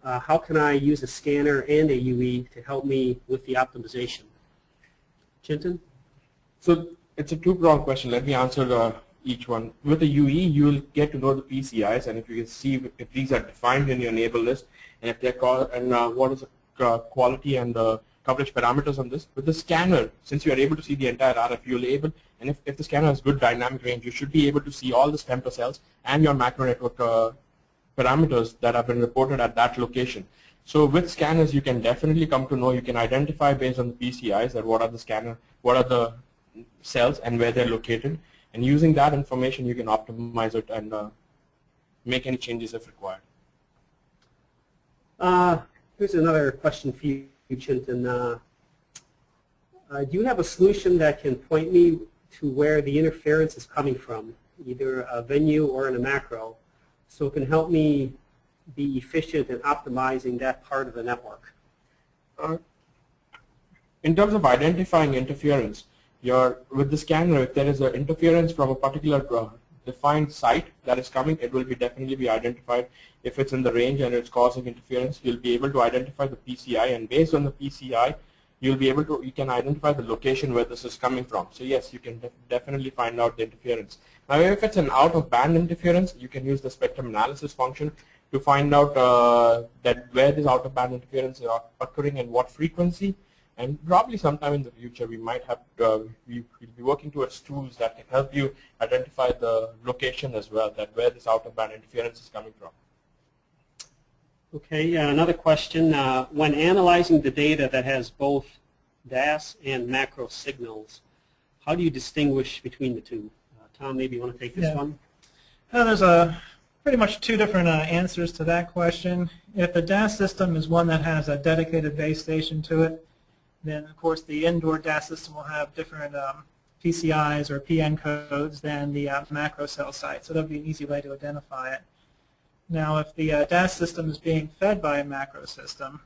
how can I use a scanner and a UE to help me with the optimization? Chintan? So it's a two-pronged question. Let me answer each one. With the UE, you'll get to know the PCIs, and if you can see if these are defined in your enable list, and if they're called, and what is the quality and the coverage parameters on this. With the scanner, since you are able to see the entire RF, you'll able, and if the scanner has good dymamic range, you should be able to see all the femtocells and your macro network parameters that have been reported at that location. So with scanners, you can definitely come to know, you can identify based on the PCIs that what are the cells and where they're located. And using that information, you can optimize it and make any changes if required. Here's another question for you, Chintan. Do you have a solution that can point me to where the interference is coming from, either a venue or in a macro, so it can help me be efficient in optimizing that part of the network? In terms of identifying interference, with the scanner, if there is an interference from a particular defined site that is coming, it will definitely be identified. If it's in the range and it's causing interference, you'll be able to identify the PCI, and based on the PCI, you can identify the location where this is coming from. So yes, you can definitely find out the interference. Now, if it's an out-of-band interference, you can use the spectrum analysis function to find out that where this out-of-band interference is occurring and what frequency. And probably sometime in the future, we might have we'll be working towards tools that can help you identify the location as well, that where this out-of-band interference is coming from. Okay, another question. When analyzing the data that has both DAS and macro signals, how do you distinguish between the two? Tom, maybe you want to take this one? There's pretty much two different answers to that question. If the DAS system is one that has a dedicated base station to it, then of course the indoor DAS system will have different PCIs or PN codes than the macro cell site, so that'll be an easy way to identify it. Now, if the DAS system is being fed by a macro system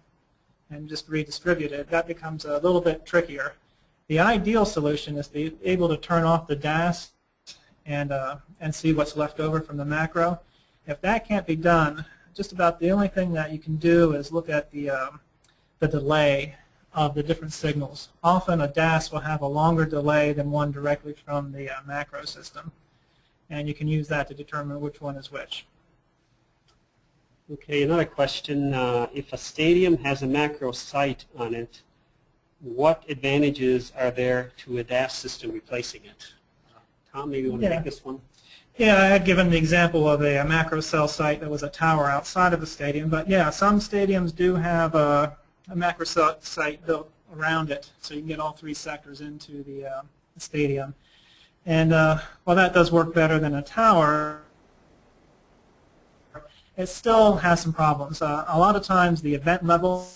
and just redistributed, that becomes a little bit trickier. The ideal solution is to be able to turn off the DAS and see what's left over from the macro. If that can't be done, just about the only thing that you can do is look at the delay of the different signals. Often a DAS will have a longer delay than one directly from the macro system, and you can use that to determine which one is which. Okay, another question. If a stadium has a macro site on it, what advantages are there to a DAS system replacing it? Tom, maybe you want to take this one? Yeah, I had given the example of a macro cell site that was a tower outside of the stadium, but yeah, some stadiums do have a macro cell site built around it, so you can get all three sectors into the stadium. And while that does work better than a tower, it still has some problems. A lot of times the event level,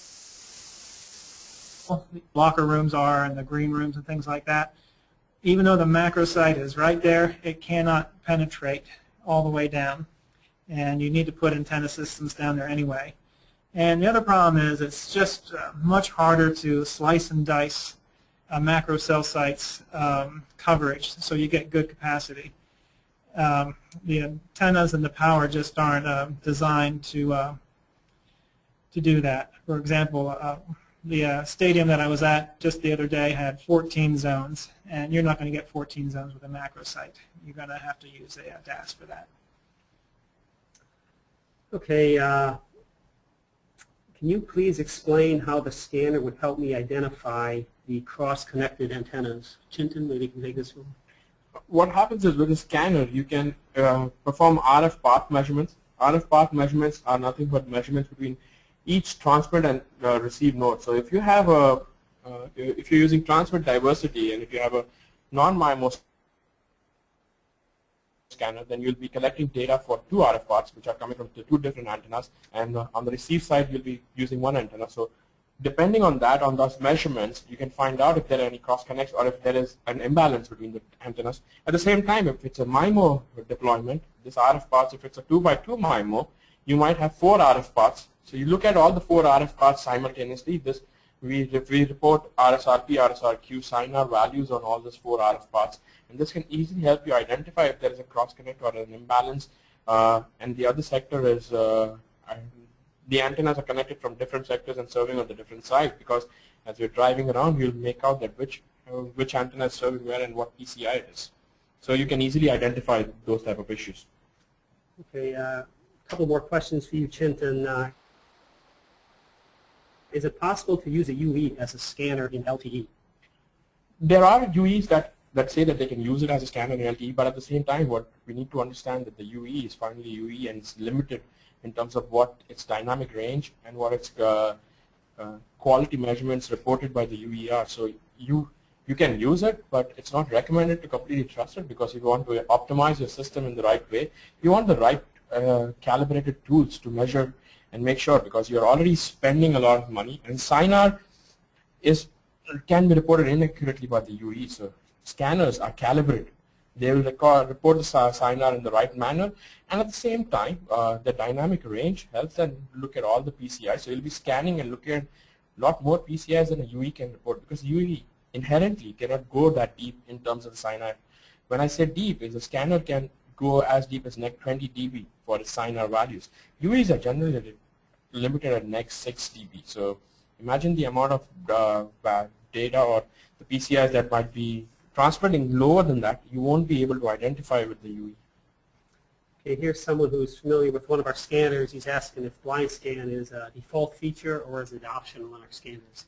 locker rooms are and the green rooms and things like that, even though the macro site is right there, it cannot penetrate all the way down. And you need to put antenna systems down there anyway. And the other problem is it's just much harder to slice and dice a macro cell site's coverage so you get good capacity. The antennas and the power just aren't designed to do that. For example, the stadium that I was at just the other day had 14 zones, and you're not going to get 14 zones with a macro site. You're going to have to use a DAS for that. Okay, can you please explain how the scanner would help me identify the cross-connected antennas? Chintan, maybe you can take this one. What happens is with a scanner, you can perform RF path measurements. RF path measurements are nothing but measurements between each transmit and receive node. So if you have if you're using transmit diversity, and if you have a non-MIMO scanner, then you'll be collecting data for two RF paths, which are coming from the two different antennas, and on the receive side, you'll be using one antenna. So depending on that, on those measurements, you can find out if there are any cross connects or if there is an imbalance between the antennas. At the same time, if it's a MIMO deployment, this RF paths, if it's a 2x2 MIMO, you might have 4 RF paths. So you look at all the 4 RF paths simultaneously. We report RSRP, RSRQ, SINR values on all these 4 RF paths. And this can easily help you identify if there is a cross connect or an imbalance. And the other sector is the antennas are connected from different sectors and serving on the different sides, because as you're driving around, you'll make out that which antenna is serving where and what PCI it is. So you can easily identify those type of issues. Okay, a couple more questions for you, Chintan. Is it possible to use a UE as a scanner in LTE? There are UEs that that say that they can use it as a scanner in LTE, but at the same time, what we need to understand that the UE is finally UE and it's limited in terms of what its dynamic range and what its quality measurements reported by the UE are. So you can use it, but it's not recommended to completely trust it, because if you want to optimize your system in the right way, you want the right calibrated tools to measure and make sure, because you're already spending a lot of money, and SINAR can be reported inaccurately by the UE. So scanners are calibrated. They will report the SINAR in the right manner, and at the same time, the dynamic range helps them look at all the PCIs. So you'll be scanning and looking at a lot more PCIs than a UE can report, because UE inherently cannot go that deep in terms of the SINAR. When I say deep, is the scanner can go as deep as NEC 20 dB for its SINAR values. UEs are generally limited at NEC 6 dB. So imagine the amount of data or the PCIs that might be transmitting lower than that, you won't be able to identify with the UE. Okay, here's someone who's familiar with one of our scanners. He's asking if blind scan is a default feature or is it optional on our scanners.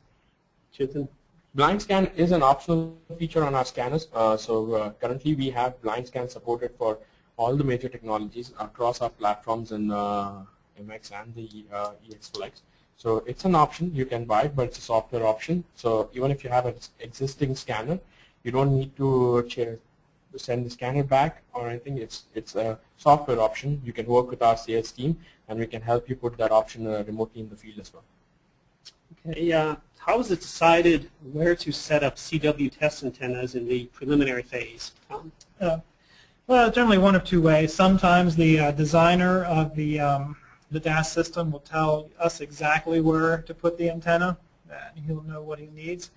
Chintan? Blind scan is an optional feature on our scanners. Currently we have blind scan supported for all the major technologies across our platforms in MX and the EX Flex. So it's an option you can buy, but it's a software option. So even if you have an existing scanner, you don't need to send the scanner back or anything. It's a software option. You can work with our sales team, and we can help you put that option remotely in the field as well. Okay, how is it decided where to set up CW test antennas in the preliminary phase? Tom? Well, generally one of two ways. Sometimes the designer of the DAS system will tell us exactly where to put the antenna, and he'll know what he needs.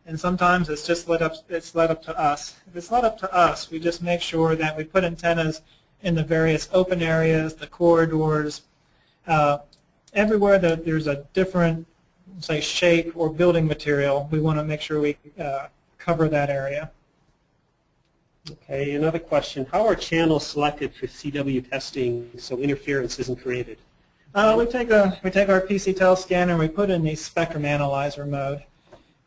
And sometimes it's just let up to us. If it's let up to us, we just make sure that we put antennas in the various open areas, the corridors, everywhere that there's a different, say, shape or building material, we want to make sure we cover that area. Okay, another question. How are channels selected for CW testing so interference isn't created? We take our PCTEL scanner and we put it in the spectrum analyzer mode,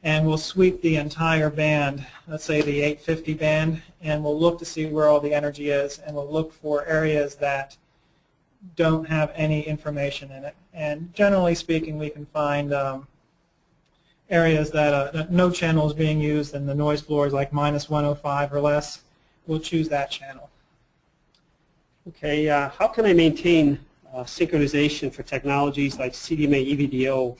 and we'll sweep the entire band, let's say the 850 band, and we'll look to see where all the energy is, and we'll look for areas that don't have any information in it. And generally speaking, we can find areas that no channel is being used and the noise floor is like -105 or less. We'll choose that channel. Okay, how can I maintain synchronization for technologies like CDMA EVDO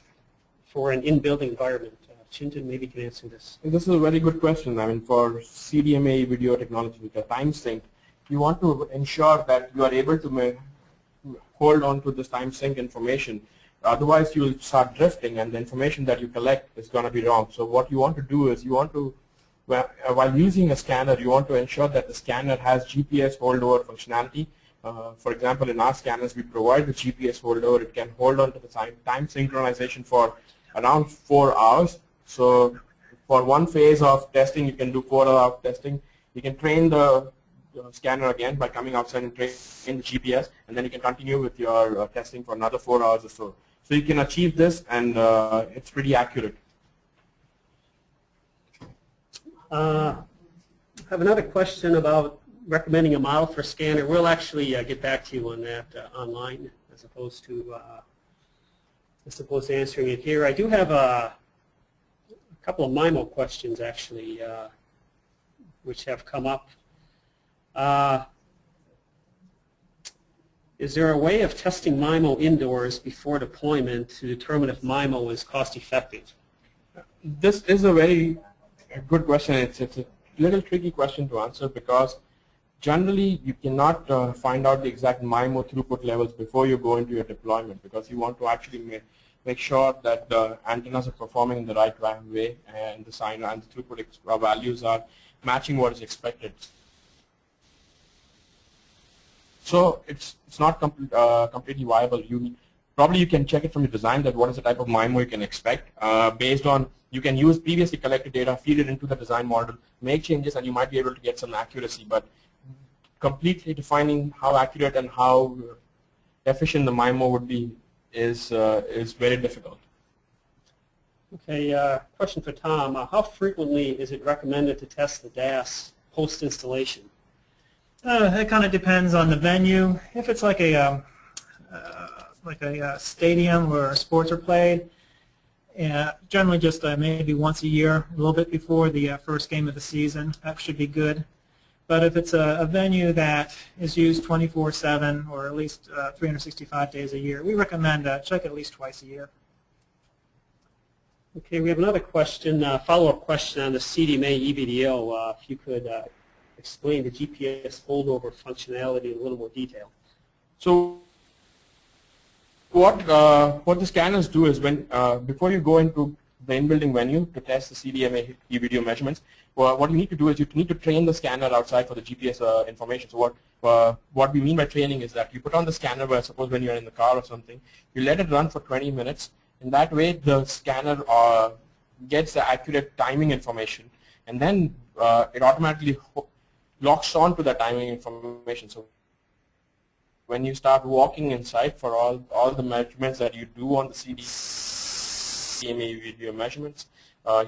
for an in-building environment? Chintan maybe can answer this. This is a very good question. I mean, for CDMA video technology with a time sync, you want to ensure that you are able to hold on to this time sync information. Otherwise, you will start drifting, and the information that you collect is going to be wrong. So what you want to do is you want to, while using a scanner, you want to ensure that the scanner has GPS holdover functionality. For example, in our scanners, we provide the GPS holdover. It can hold on to the time synchronization for around 4 hours. So for one phase of testing, you can do 4 hours of testing. You can train the scanner again by coming outside and train the GPS, and then you can continue with your testing for another 4 hours or so. So you can achieve this, and it's pretty accurate. I have another question about recommending a model for scanner. We'll actually get back to you on that online as opposed to answering it here. I do have a couple of MIMO questions actually, which have come up. Is there a way of testing MIMO indoors before deployment to determine if MIMO is cost effective? This is a very good question. It's a little tricky question to answer, because generally you cannot find out the exact MIMO throughput levels before you go into your deployment, because you want to actually make sure that the antennas are performing in the right way, and the SINAR and the throughput values are matching what is expected. So it's not completely viable. Probably you can check it from your design that what is the type of MIMO you can expect. Based on, you can use previously collected data, feed it into the design model, make changes, and you might be able to get some accuracy. But completely defining how accurate and how efficient the MIMO would be is very difficult. Okay, question for Tom. How frequently is it recommended to test the DAS post-installation? It kind of depends on the venue. If it's like a stadium where sports are played, generally just maybe once a year, a little bit before the first game of the season, that should be good. But if it's a venue that is used 24/7 or at least 365 days a year, we recommend check at least twice a year. Okay, we have another question, follow-up question on the CDMA EVDO. If you could explain the GPS holdover functionality in a little more detail. So what the scanners do is when before you go into the in-building venue to test the CDMA EVDO measurements, what you need to do is you need to train the scanner outside for the GPS information. So what we mean by training is that you put on the scanner where suppose when you're in the car or something, you let it run for 20 minutes. In that way, the scanner gets the accurate timing information, and then it automatically locks on to the timing information. So when you start walking inside for all the measurements that you do on the CDMA video measurements,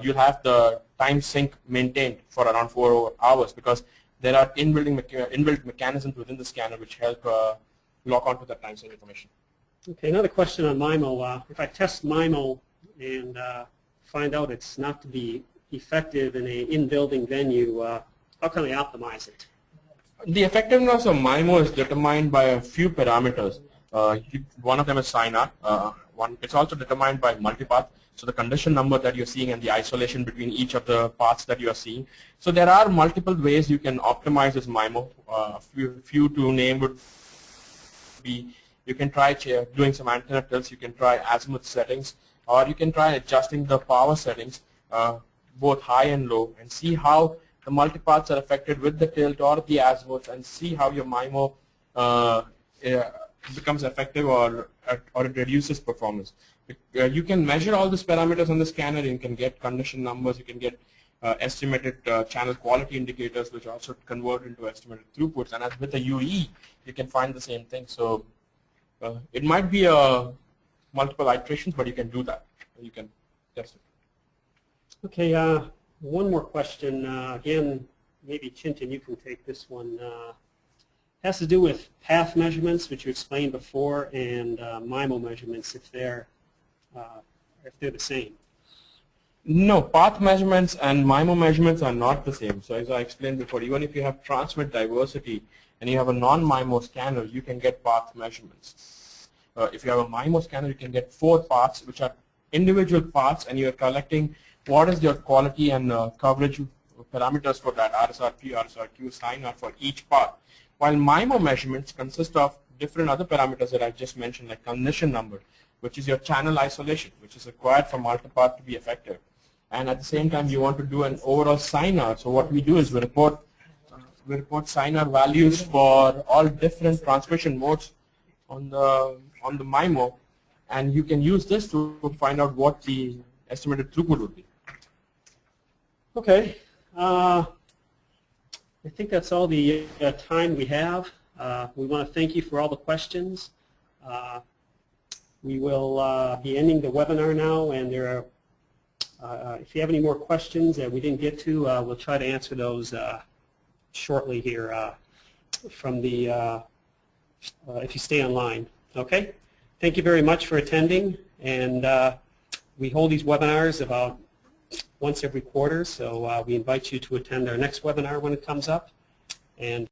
you'll have the time sync maintained for around 4 hours because there are inbuilt mechanisms within the scanner which help lock onto that time sync information. Okay, another question on MIMO. If I test MIMO and find out it's not to be effective in an in-building venue, how can I optimize it? The effectiveness of MIMO is determined by a few parameters. One of them is SINAR. It's also determined by multipath, so the condition number that you're seeing and the isolation between each of the paths that you are seeing. So there are multiple ways you can optimize this MIMO. Few to name would be you can try doing some antenna tilts, you can try azimuth settings, or you can try adjusting the power settings, both high and low, and see how the multipaths are affected with the tilt or the azimuth, and see how your MIMO becomes effective or it reduces performance. You can measure all these parameters on the scanner. You can get condition numbers, you can get estimated channel quality indicators, which also convert into estimated throughputs, and as with a UE, you can find the same thing. So it might be multiple iterations, but you can do that. You can test it. Okay, one more question. Again, maybe Chintan, you can take this one. Has to do with path measurements, which you explained before, and MIMO measurements, if they're the same. No, path measurements and MIMO measurements are not the same. So as I explained before, even if you have transmit diversity and you have a non-MIMO scanner, you can get path measurements. If you have a MIMO scanner, you can get 4 paths, which are individual paths, and you're collecting what is your quality and coverage parameters for that, RSRP, RSRQ, SINAR for each path. While MIMO measurements consist of different other parameters that I just mentioned, like condition number, which is your channel isolation, which is required for multipath to be effective. And at the same time, you want to do an overall SINAR. So what we do is we report SINAR values for all different transmission modes on the MIMO, and you can use this to find out what the estimated throughput would be. Okay. I think that's all the time we have. We want to thank you for all the questions. We will be ending the webinar now, and there are, if you have any more questions that we didn't get to, we'll try to answer those shortly here from the, if you stay online. Okay? Thank you very much for attending, and we hold these webinars about once every quarter, so we invite you to attend our next webinar when it comes up. And